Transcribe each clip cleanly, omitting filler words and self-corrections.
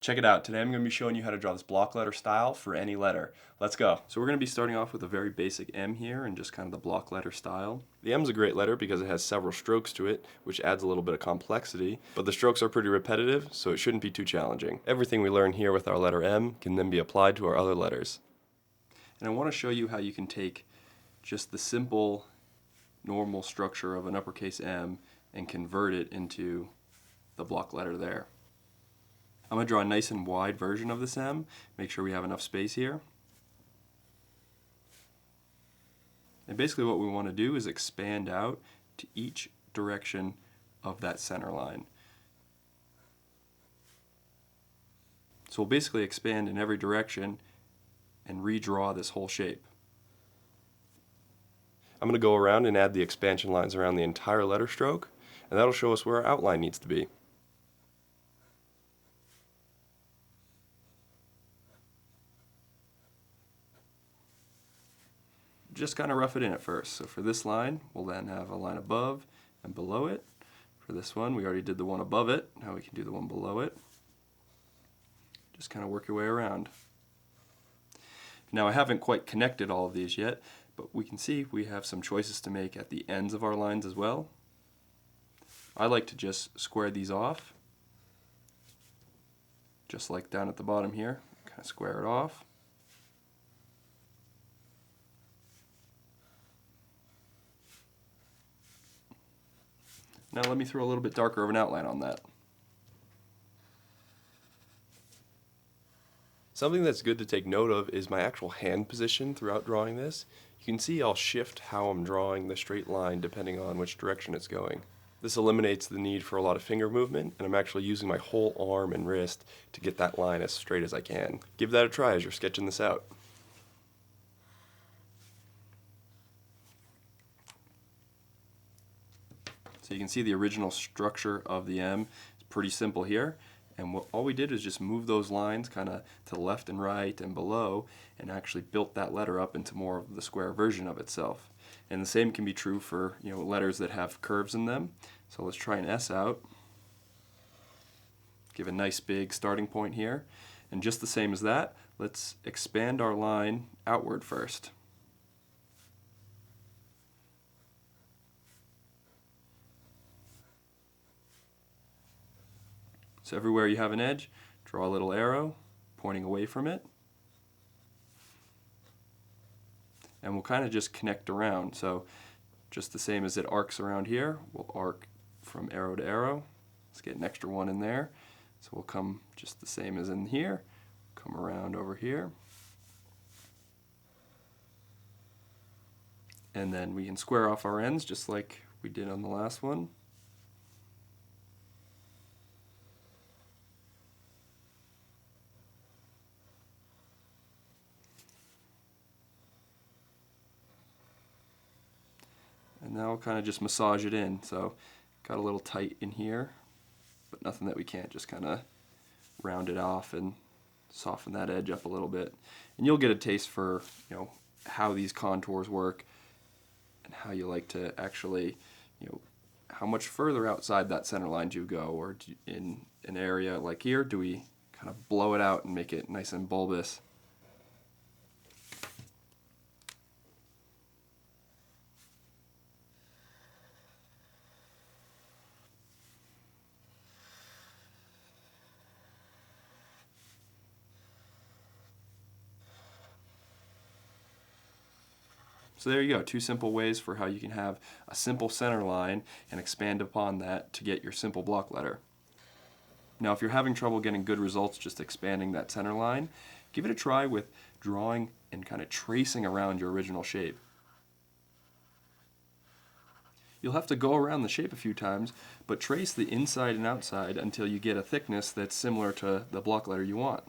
Check it out. Today I'm going to be showing you how to draw this block letter style for any letter. Let's go. So we're going to be starting off with a very basic M here and just kind of the block letter style. The M's a great letter because it has several strokes to it, which adds a little bit of complexity, but the strokes are pretty repetitive, so it shouldn't be too challenging. Everything we learn here with our letter M can then be applied to our other letters. And I want to show you how you can take just the simple, normal structure of an uppercase M and convert it into the block letter there. I'm going to draw a nice and wide version of this M, make sure we have enough space here. And basically what we want to do is expand out to each direction of that center line. So we'll basically expand in every direction and redraw this whole shape. I'm going to go around and add the expansion lines around the entire letter stroke, and that'll show us where our outline needs to be. Just kind of rough it in at first. So for this line, we'll then have a line above and below it. For this one, we already did the one above it. Now we can do the one below it. Just kind of work your way around. Now I haven't quite connected all of these yet, but we can see we have some choices to make at the ends of our lines as well. I like to just square these off, just like down at the bottom here. Kind of square it off. Now let me throw a little bit darker of an outline on that. Something that's good to take note of is my actual hand position throughout drawing this. You can see I'll shift how I'm drawing the straight line depending on which direction it's going. This eliminates the need for a lot of finger movement, and I'm actually using my whole arm and wrist to get that line as straight as I can. Give that a try as you're sketching this out. So you can see the original structure of the M is pretty simple here, and all we did is just move those lines kind of to the left and right and below, and actually built that letter up into more of the square version of itself. And the same can be true for letters that have curves in them. So let's try an S out. Give a nice big starting point here, and just the same as that, let's expand our line outward first. So everywhere you have an edge, draw a little arrow pointing away from it. And we'll kind of just connect around. So just the same as it arcs around here, we'll arc from arrow to arrow. Let's get an extra one in there. So we'll come just the same as in here, come around over here. And then we can square off our ends just like we did on the last one. And now we'll kind of just massage it in. So got a little tight in here, but nothing that we can't just kind of round it off and soften that edge up a little bit. And you'll get a taste for how these contours work and how you like to actually how much further outside that center line do you go, or in an area like here do we kind of blow it out and make it nice and bulbous. So there you go, two simple ways for how you can have a simple center line and expand upon that to get your simple block letter. Now if you're having trouble getting good results just expanding that center line, give it a try with drawing and kind of tracing around your original shape. You'll have to go around the shape a few times, but trace the inside and outside until you get a thickness that's similar to the block letter you want.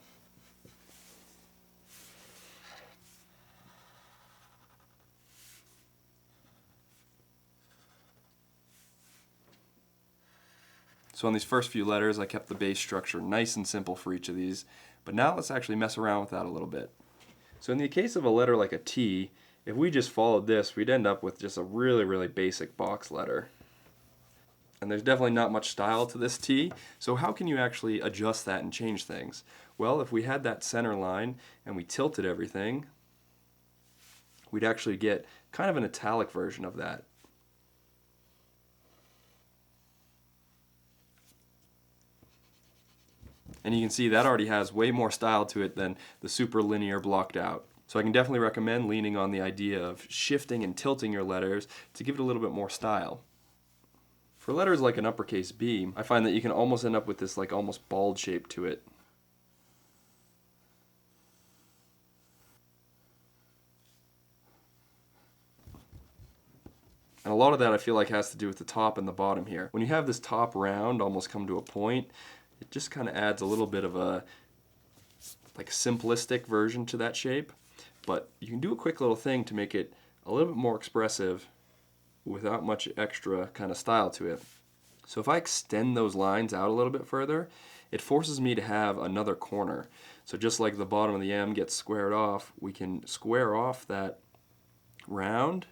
So on these first few letters, I kept the base structure nice and simple for each of these, but now let's actually mess around with that a little bit. So in the case of a letter like a T, if we just followed this, we'd end up with just a really basic box letter. And there's definitely not much style to this T, so how can you actually adjust that and change things? Well, if we had that center line and we tilted everything, we'd actually get kind of an italic version of that. And you can see that already has way more style to it than the super linear blocked out. So I can definitely recommend leaning on the idea of shifting and tilting your letters to give it a little bit more style. For letters like an uppercase B, I find that you can almost end up with this like almost bald shape to it. And a lot of that I feel like has to do with the top and the bottom here. When you have this top round almost come to a point, it just kind of adds a little bit of a like simplistic version to that shape. But you can do a quick little thing to make it a little bit more expressive without much extra kind of style to it. So if I extend those lines out a little bit further, it forces me to have another corner. So just like the bottom of the M gets squared off, we can square off that round,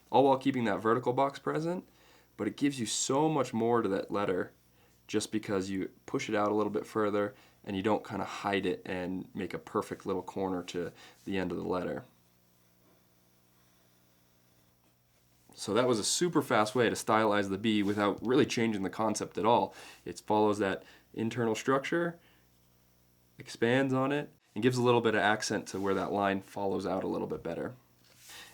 all while keeping that vertical box present, but it gives you so much more to that letter just because you push it out a little bit further and you don't kind of hide it and make a perfect little corner to the end of the letter. So that was a super fast way to stylize the B without really changing the concept at all. It follows that internal structure, expands on it, and gives a little bit of accent to where that line follows out a little bit better.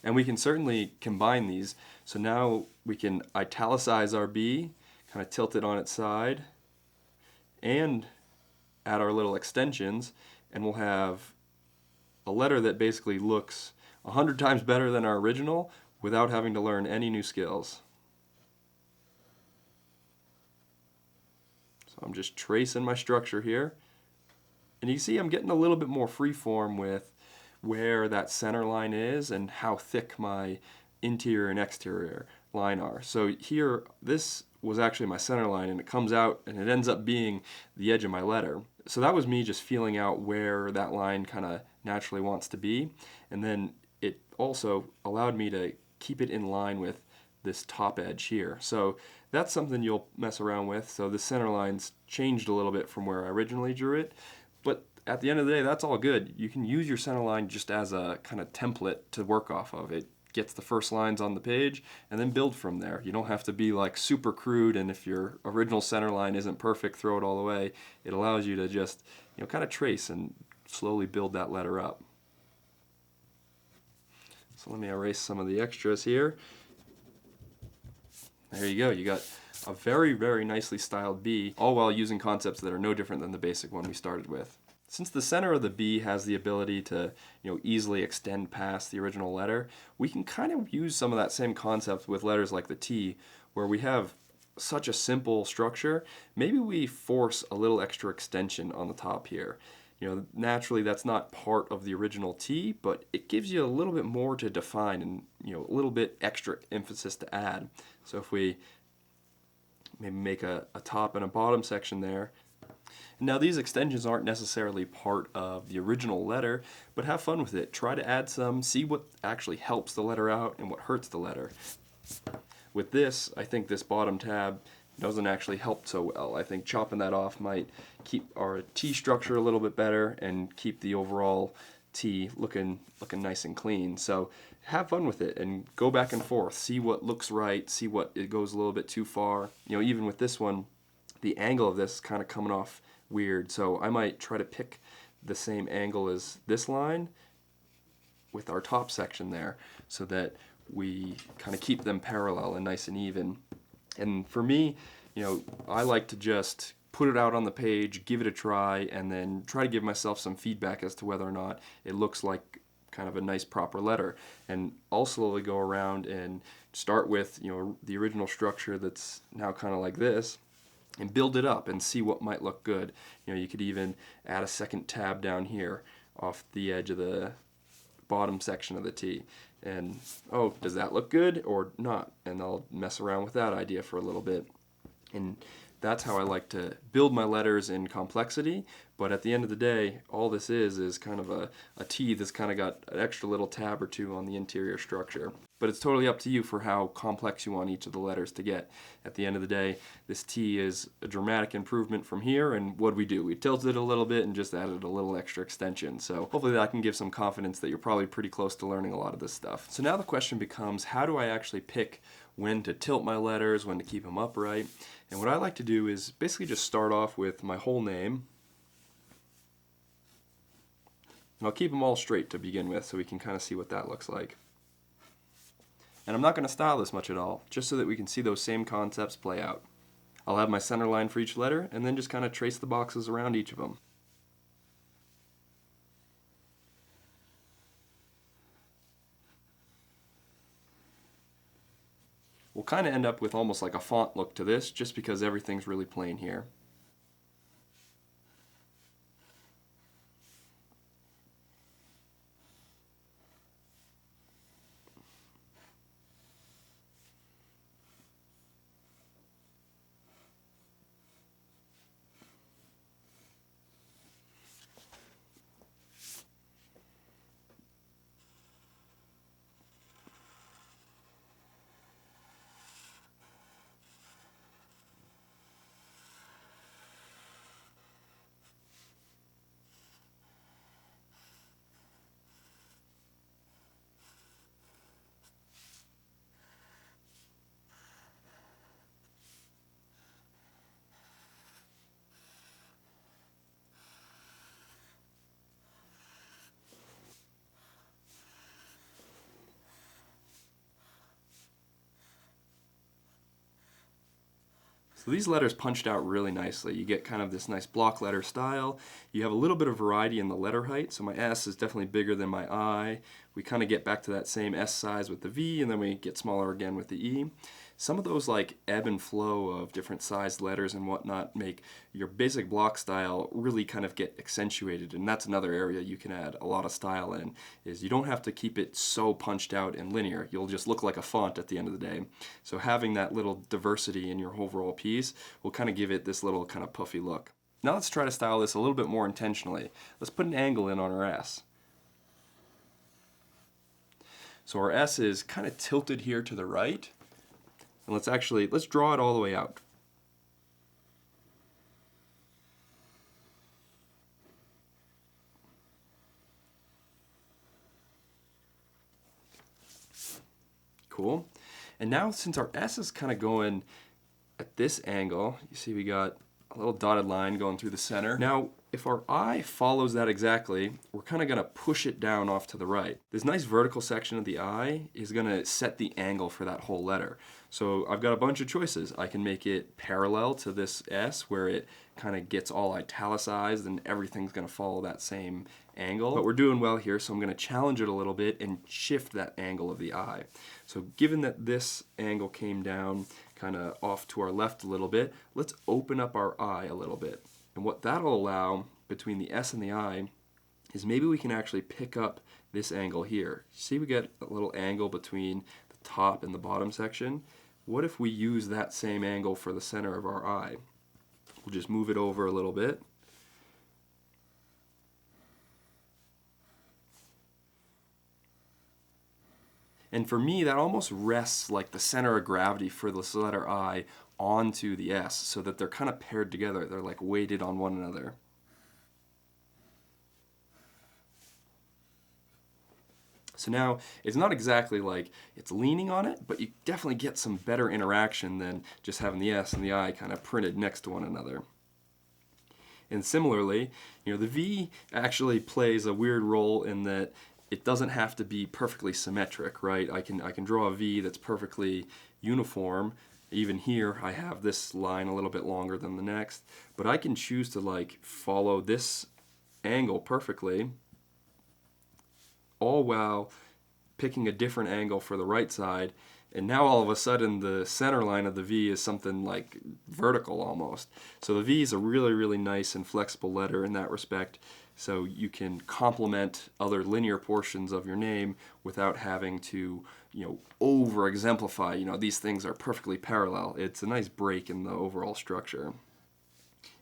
And we can certainly combine these. So now we can italicize our B, kind of tilt it on its side, and add our little extensions, and we'll have a letter that basically looks 100 times better than our original without having to learn any new skills. So I'm just tracing my structure here. And you see I'm getting a little bit more freeform with where that center line is and how thick my interior and exterior line are. So here, this was actually my center line, and it comes out and it ends up being the edge of my letter. So that was me just feeling out where that line kind of naturally wants to be, and then it also allowed me to keep it in line with this top edge here. So that's something you'll mess around with. So the center line's changed a little bit from where I originally drew it, but at the end of the day, that's all good. You can use your center line just as a kind of template to work off of. It gets the first lines on the page and then build from there. You don't have to be like super crude, and if your original center line isn't perfect, throw it all away. It allows you to just, kind of trace and slowly build that letter up. So let me erase some of the extras here. There you go. You got a very, very nicely styled B, all while using concepts that are no different than the basic one we started with. Since the center of the B has the ability to easily extend past the original letter, we can kind of use some of that same concept with letters like the T, where we have such a simple structure. Maybe we force a little extra extension on the top here. Naturally that's not part of the original T, but it gives you a little bit more to define and a little bit extra emphasis to add. So if we maybe make a top and a bottom section there. Now these extensions aren't necessarily part of the original letter, but have fun with it. Try to add some, see what actually helps the letter out and what hurts the letter. With this, I think this bottom tab doesn't actually help so well. I think chopping that off might keep our T structure a little bit better and keep the overall T looking nice and clean. So have fun with it and go back and forth. See what looks right, see what it goes a little bit too far. Even with this one, the angle of this is kind of coming off weird. So I might try to pick the same angle as this line with our top section there so that we kind of keep them parallel and nice and even. And for me, I like to just put it out on the page, give it a try, and then try to give myself some feedback as to whether or not it looks like kind of a nice proper letter. And I'll slowly go around and start with the original structure that's now kind of like this, and build it up and see what might look good. You could even add a second tab down here off the edge of the bottom section of the T. And, oh, does that look good or not? And I'll mess around with that idea for a little bit. And That's how I like to build my letters in complexity, but at the end of the day, all this is kind of a T that's kind of got an extra little tab or two on the interior structure. But it's totally up to you for how complex you want each of the letters to get. At the end of the day, this T is a dramatic improvement from here, and what we do? We tilted it a little bit and just added a little extra extension. So hopefully that can give some confidence that you're probably pretty close to learning a lot of this stuff. So now the question becomes, how do I actually pick when to tilt my letters, when to keep them upright? And what I like to do is basically just start off with my whole name. And I'll keep them all straight to begin with so we can kind of see what that looks like. And I'm not going to style this much at all, just so that we can see those same concepts play out. I'll have my center line for each letter, and then just kind of trace the boxes around each of them. We'll kind of end up with almost like a font look to this, just because everything's really plain here. So these letters punched out really nicely. You get kind of this nice block letter style. You have a little bit of variety in the letter height. So my S is definitely bigger than my I. We kind of get back to that same S size with the V, and then we get smaller again with the E. Some of those like ebb and flow of different sized letters and whatnot make your basic block style really kind of get accentuated, and that's another area you can add a lot of style in, is you don't have to keep it so punched out and linear. You'll just look like a font at the end of the day. So having that little diversity in your overall piece will kind of give it this little kind of puffy look. Now let's try to style this a little bit more intentionally. Let's put an angle in on our S. So our S is kind of tilted here to the right. And let's draw it all the way out. Cool. And now since our S is kind of going at this angle, you see we got a little dotted line going through the center. Now, if our I follows that exactly, we're kind of going to push it down off to the right. This nice vertical section of the I is going to set the angle for that whole letter. So I've got a bunch of choices. I can make it parallel to this S where it kind of gets all italicized and everything's going to follow that same angle. But we're doing well here, so I'm going to challenge it a little bit and shift that angle of the I. So given that this angle came down kind of off to our left a little bit, let's open up our I a little bit. And what that'll allow between the S and the I is maybe we can actually pick up this angle here. See, we get a little angle between the top and the bottom section. What if we use that same angle for the center of our I? We'll just move it over a little bit. And for me, that almost rests like the center of gravity for this letter I onto the S, so that they're kind of paired together. They're like weighted on one another. So now, it's not exactly like it's leaning on it, but you definitely get some better interaction than just having the S and the I kind of printed next to one another. And similarly, the V actually plays a weird role in that it doesn't have to be perfectly symmetric, right? I can draw a V that's perfectly uniform. Even here, I have this line a little bit longer than the next, but I can choose to like follow this angle perfectly, all while picking a different angle for the right side. And now all of a sudden the center line of the V is something like vertical almost. So the V is a really, really nice and flexible letter in that respect. so you can complement other linear portions of your name without having to, over exemplify, these things are perfectly parallel. It's a nice break in the overall structure.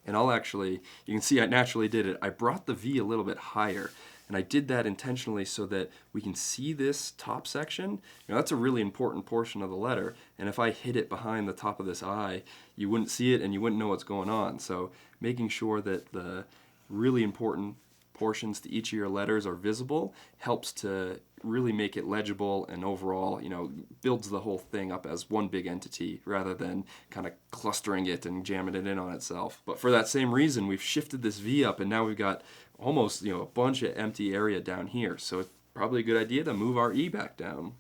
And you can see I naturally did it. I brought the V a little bit higher, and I did that intentionally so that we can see this top section. That's a really important portion of the letter, and if I hid it behind the top of this I, you wouldn't see it and you wouldn't know what's going on. So making sure that the really important portions to each of your letters are visible helps to really make it legible, and overall, builds the whole thing up as one big entity rather than kind of clustering it and jamming it in on itself. But for that same reason, we've shifted this V up, and now we've got almost, a bunch of empty area down here. So it's probably a good idea to move our E back down.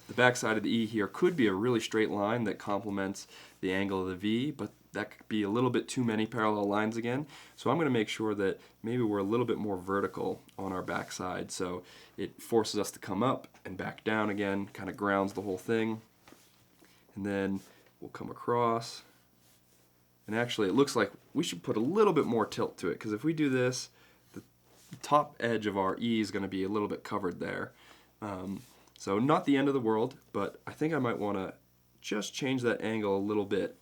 The back side of the E here could be a really straight line that complements the angle of the V, but that could be a little bit too many parallel lines again. So I'm going to make sure that maybe we're a little bit more vertical on our back side, so it forces us to come up and back down again, kind of grounds the whole thing. And then we'll come across. And actually it looks like we should put a little bit more tilt to it, because if we do this, the top edge of our E is going to be a little bit covered there. So not the end of the world, but I think I might want to just change that angle a little bit.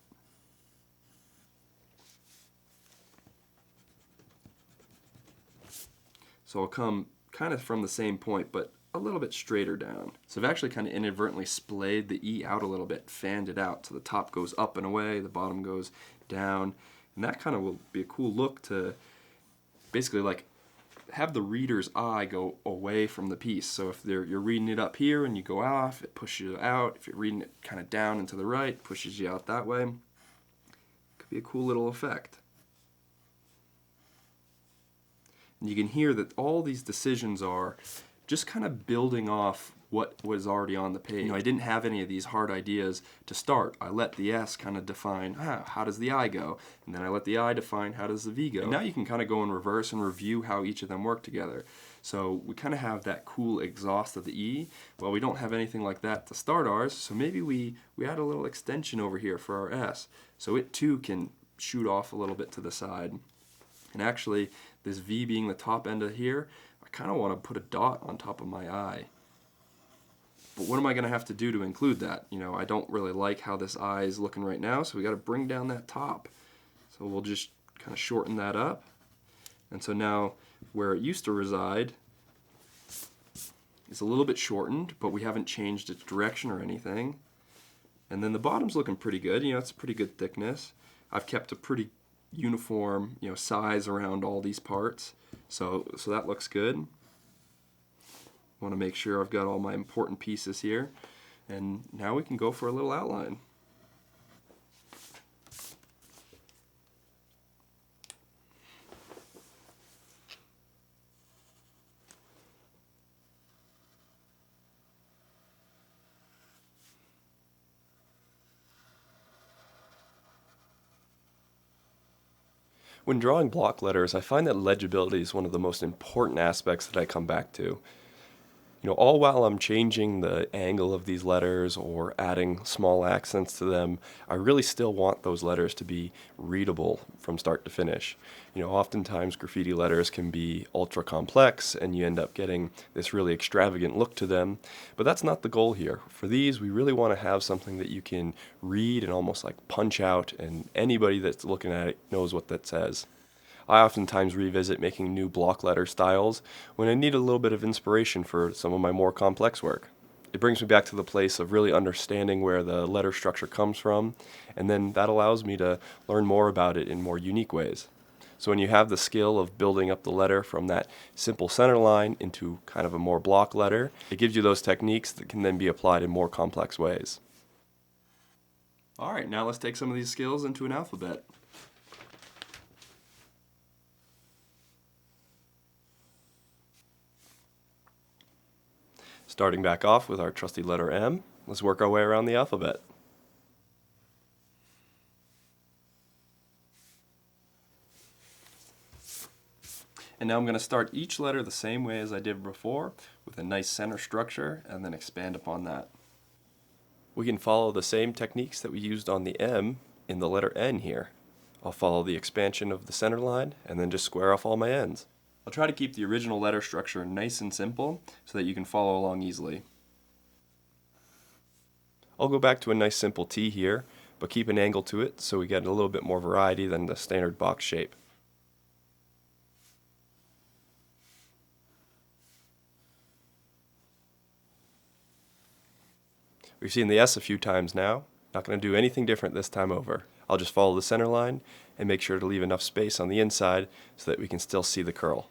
So I'll come kind of from the same point, but a little bit straighter down. So I've actually kind of inadvertently splayed the E out a little bit, fanned it out. So the top goes up and away, the bottom goes down. And that kind of will be a cool look to basically like have the reader's eye go away from the piece. So if you're reading it up here and you go off, it pushes you out. If you're reading it kind of down and to the right, it pushes you out that way. Could be a cool little effect. And you can hear that all these decisions are just kind of building off what was already on the page. I didn't have any of these hard ideas to start. I let the S kind of define how does the I go, and then I let the I define how does the V go. And now you can kind of go in reverse and review how each of them work together. So we kind of have that cool exhaust of the E. Well, we don't have anything like that to start ours, so maybe we add a little extension over here for our S, so it too can shoot off a little bit to the side. And actually, this V being the top end of here, I kind of want to put a dot on top of my I. But what am I going to have to do to include that? I don't really like how this I is looking right now, so we got to bring down that top. So we'll just kind of shorten that up. And so now where it used to reside is a little bit shortened, but we haven't changed its direction or anything. And then the bottom's looking pretty good. It's a pretty good thickness. I've kept a pretty uniform, size around all these parts. So that looks good. Want to make sure I've got all my important pieces here. And now we can go for a little outline. When drawing block letters, I find that legibility is one of the most important aspects that I come back to. All while I'm changing the angle of these letters or adding small accents to them, I really still want those letters to be readable from start to finish. Oftentimes graffiti letters can be ultra complex and you end up getting this really extravagant look to them, but that's not the goal here. For these, we really want to have something that you can read and almost like punch out, and anybody that's looking at it knows what that says. I oftentimes revisit making new block letter styles when I need a little bit of inspiration for some of my more complex work. It brings me back to the place of really understanding where the letter structure comes from, and then that allows me to learn more about it in more unique ways. So when you have the skill of building up the letter from that simple center line into kind of a more block letter, it gives you those techniques that can then be applied in more complex ways. All right, now let's take some of these skills into an alphabet. Starting back off with our trusty letter M, let's work our way around the alphabet. And now I'm going to start each letter the same way as I did before, with a nice center structure, and then expand upon that. We can follow the same techniques that we used on the M in the letter N here. I'll follow the expansion of the center line and then just square off all my ends. I'll try to keep the original letter structure nice and simple so that you can follow along easily. I'll go back to a nice simple T here, but keep an angle to it so we get a little bit more variety than the standard box shape. We've seen the S a few times now. Not going to do anything different this time over. I'll just follow the center line and make sure to leave enough space on the inside so that we can still see the curl.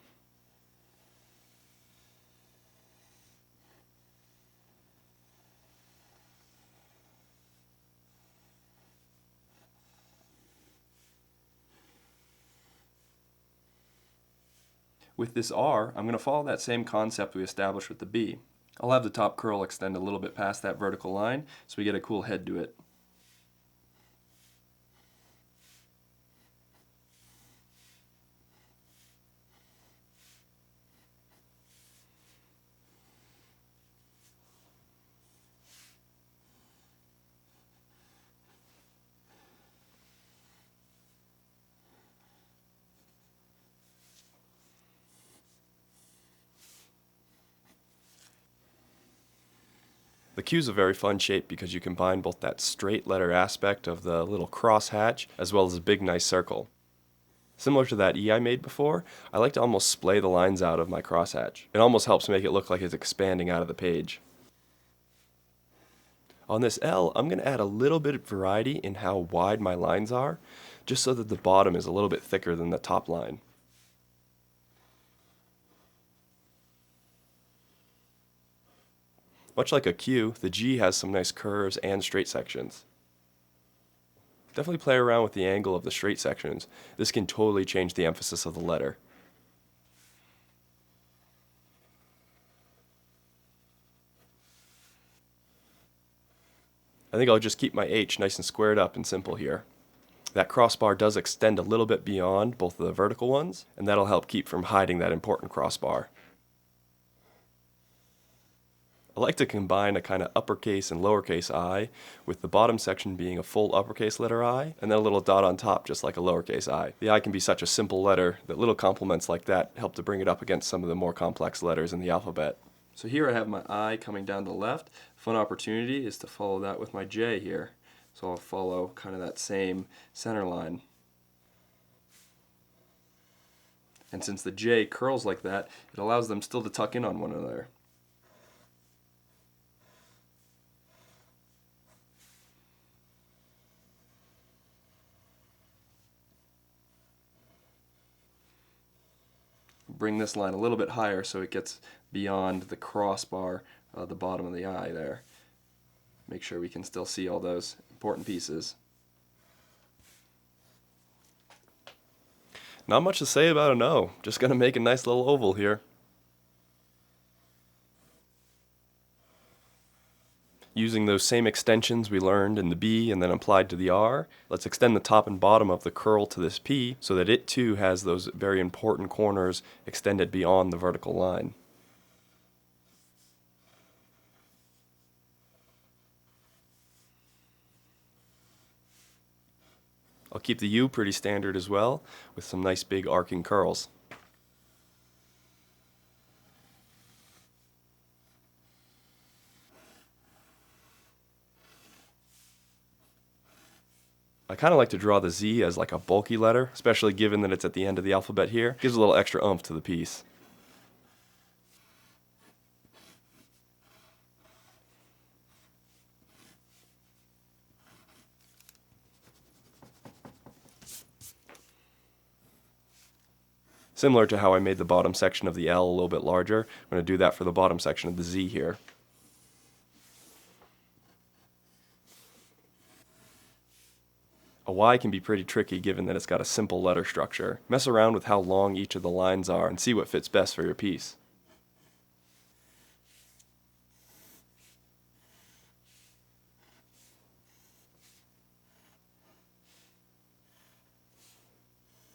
With this R, I'm going to follow that same concept we established with the B. I'll have the top curl extend a little bit past that vertical line so we get a cool head to it. The Q is a very fun shape because you combine both that straight letter aspect of the little cross hatch as well as a big nice circle. Similar to that E I made before, I like to almost splay the lines out of my crosshatch. It almost helps make it look like it's expanding out of the page. On this L, I'm going to add a little bit of variety in how wide my lines are, just so that the bottom is a little bit thicker than the top line. Much like a Q, the G has some nice curves and straight sections. Definitely play around with the angle of the straight sections. This can totally change the emphasis of the letter. I think I'll just keep my H nice and squared up and simple here. That crossbar does extend a little bit beyond both of the vertical ones, and that'll help keep from hiding that important crossbar. I like to combine a kind of uppercase and lowercase I, with the bottom section being a full uppercase letter I, and then a little dot on top just like a lowercase I. The I can be such a simple letter that little complements like that help to bring it up against some of the more complex letters in the alphabet. So here I have my I coming down the left. Fun opportunity is to follow that with my J here. So I'll follow kind of that same center line. And since the J curls like that, it allows them still to tuck in on one another. Bring this line a little bit higher so it gets beyond the crossbar, the bottom of the I there. Make sure we can still see all those important pieces. Not much to say about an O, just going to make a nice little oval here. Using those same extensions we learned in the B and then applied to the R, let's extend the top and bottom of the curl to this P so that it too has those very important corners extended beyond the vertical line. I'll keep the U pretty standard as well, with some nice big arcing curls. I kind of like to draw the Z as like a bulky letter, especially given that it's at the end of the alphabet here. Gives a little extra oomph to the piece. Similar to how I made the bottom section of the L a little bit larger, I'm going to do that for the bottom section of the Z here. A Y can be pretty tricky given that it's got a simple letter structure. Mess around with how long each of the lines are and see what fits best for your piece.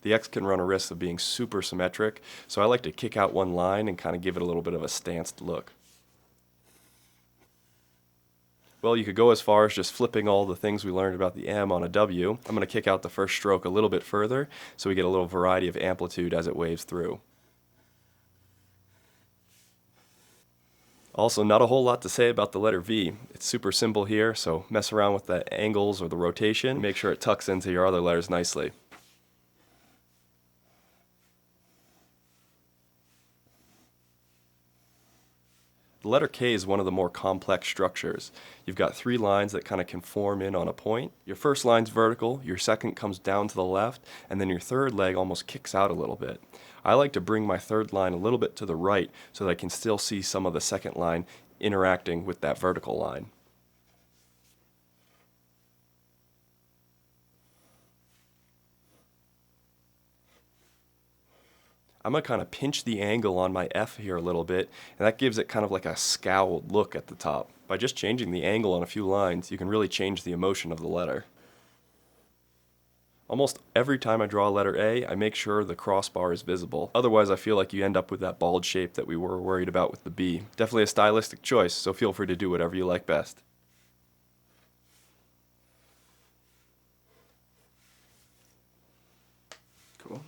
The X can run a risk of being super symmetric, so I like to kick out one line and kind of give it a little bit of a stanced look. Well, you could go as far as just flipping all the things we learned about the M on a W. I'm going to kick out the first stroke a little bit further so we get a little variety of amplitude as it waves through. Also, not a whole lot to say about the letter V. It's super simple here, so mess around with the angles or the rotation. Make sure it tucks into your other letters nicely. The letter K is one of the more complex structures. You've got 3 lines that kind of conform in on a point. Your first line's vertical, your second comes down to the left, and then your third leg almost kicks out a little bit. I like to bring my third line a little bit to the right so that I can still see some of the second line interacting with that vertical line. I'm going to kind of pinch the angle on my F here a little bit, and that gives it kind of like a scowled look at the top. By just changing the angle on a few lines, you can really change the emotion of the letter. Almost every time I draw a letter A, I make sure the crossbar is visible. Otherwise, I feel like you end up with that bald shape that we were worried about with the B. Definitely a stylistic choice, so feel free to do whatever you like best. Cool.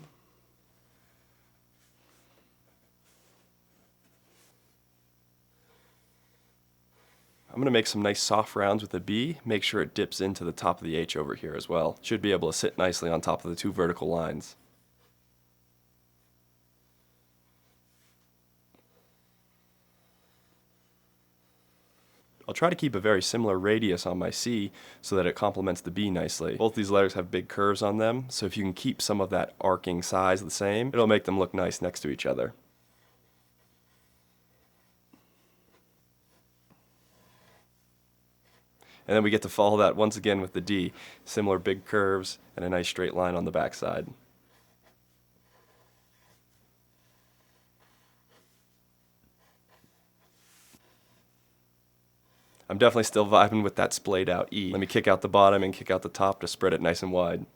I'm going to make some nice soft rounds with the B, make sure it dips into the top of the H over here as well. Should be able to sit nicely on top of the 2 vertical lines. I'll try to keep a very similar radius on my C so that it complements the B nicely. Both these letters have big curves on them, so if you can keep some of that arcing size the same, it'll make them look nice next to each other. And then we get to follow that once again with the D. Similar big curves and a nice straight line on the backside. I'm definitely still vibing with that splayed out E. Let me kick out the bottom and kick out the top to spread it nice and wide.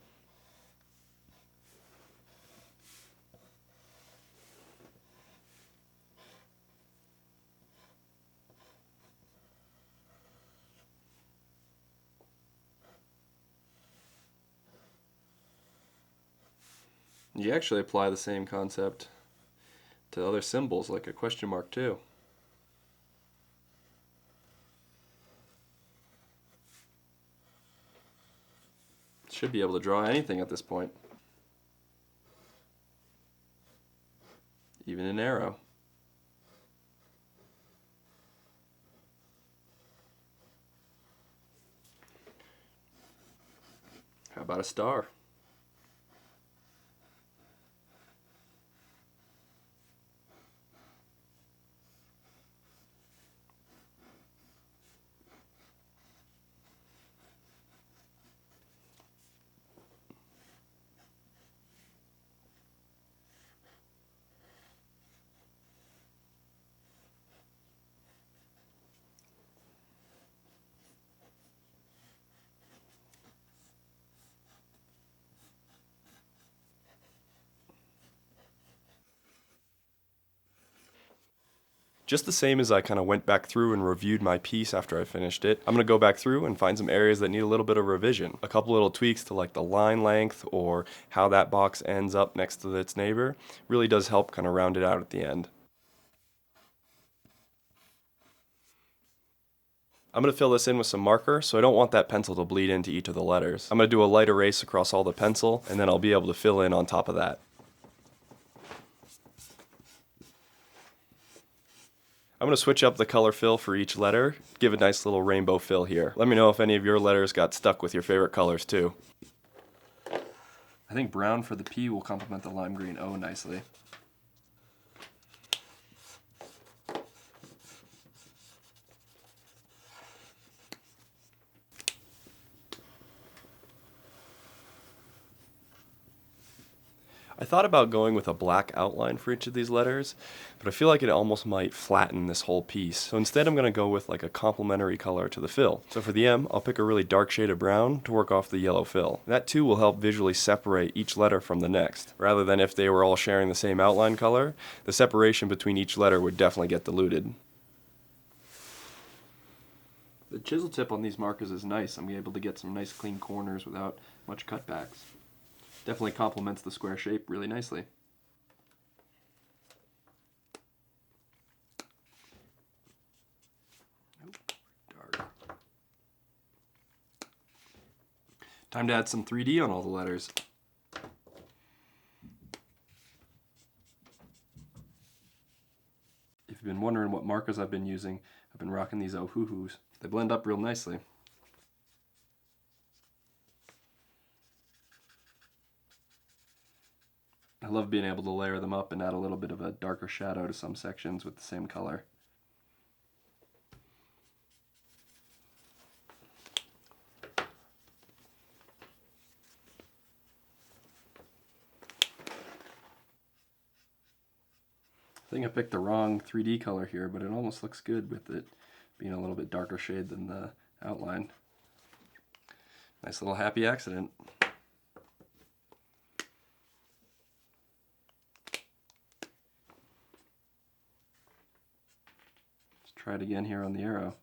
You actually apply the same concept to other symbols like a question mark too. Should be able to draw anything at this point. Even an arrow. How about a star? Just the same as I kind of went back through and reviewed my piece after I finished it, I'm going to go back through and find some areas that need a little bit of revision. A couple little tweaks to like the line length or how that box ends up next to its neighbor really does help kind of round it out at the end. I'm going to fill this in with some marker, so I don't want that pencil to bleed into each of the letters. I'm going to do a light erase across all the pencil, and then I'll be able to fill in on top of that. I'm going to switch up the color fill for each letter, give a nice little rainbow fill here. Let me know if any of your letters got stuck with your favorite colors too. I think brown for the P will complement the lime green O nicely. I thought about going with a black outline for each of these letters, but I feel like it almost might flatten this whole piece. So instead I'm going to go with like a complementary color to the fill. So for the M, I'll pick a really dark shade of brown to work off the yellow fill. That too will help visually separate each letter from the next. Rather than if they were all sharing the same outline color, the separation between each letter would definitely get diluted. The chisel tip on these markers is nice. I'm able to get some nice clean corners without much cutbacks. Definitely complements the square shape really nicely. Dark. Time to add some 3D on all the letters. If you've been wondering what markers I've been using, I've been rocking these Ohuhus. They blend up real nicely. I love being able to layer them up and add a little bit of a darker shadow to some sections with the same color. I think I picked the wrong 3D color here, but it almost looks good with it being a little bit darker shade than the outline. Nice little happy accident. Let's try it again here on the arrow.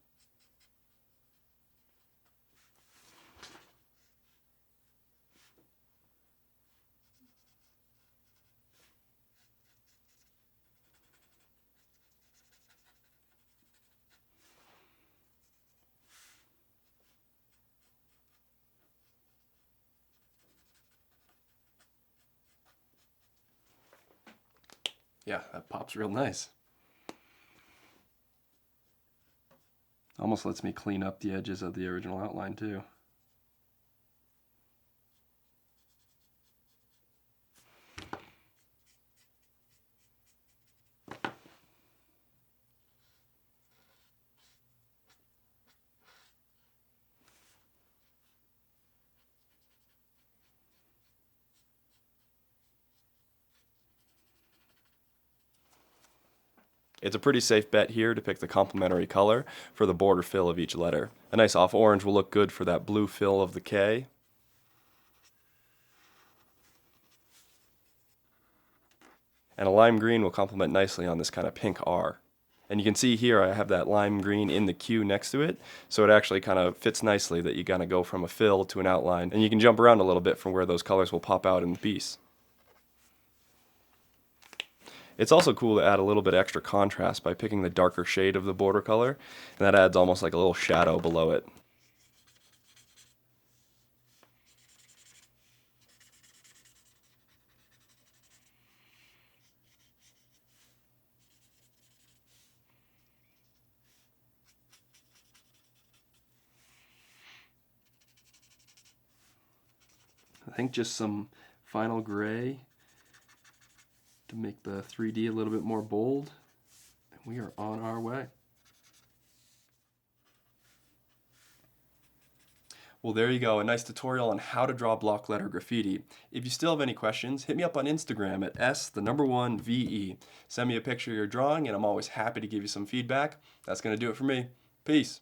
Yeah, that pops real nice. Almost lets me clean up the edges of the original outline too. It's a pretty safe bet here to pick the complementary color for the border fill of each letter. A nice off orange will look good for that blue fill of the K. And a lime green will complement nicely on this kind of pink R. And you can see here I have that lime green in the Q next to it, so it actually kind of fits nicely that you kind of go from a fill to an outline, and you can jump around a little bit from where those colors will pop out in the piece. It's also cool to add a little bit extra contrast by picking the darker shade of the border color, and that adds almost like a little shadow below it. I think just some final gray to make the 3D a little bit more bold, and we are on our way. Well, there you go, a nice tutorial on how to draw block letter graffiti. If you still have any questions, hit me up on Instagram at S1VE. Send me a picture of your drawing, and I'm always happy to give you some feedback. That's going to do it for me. Peace.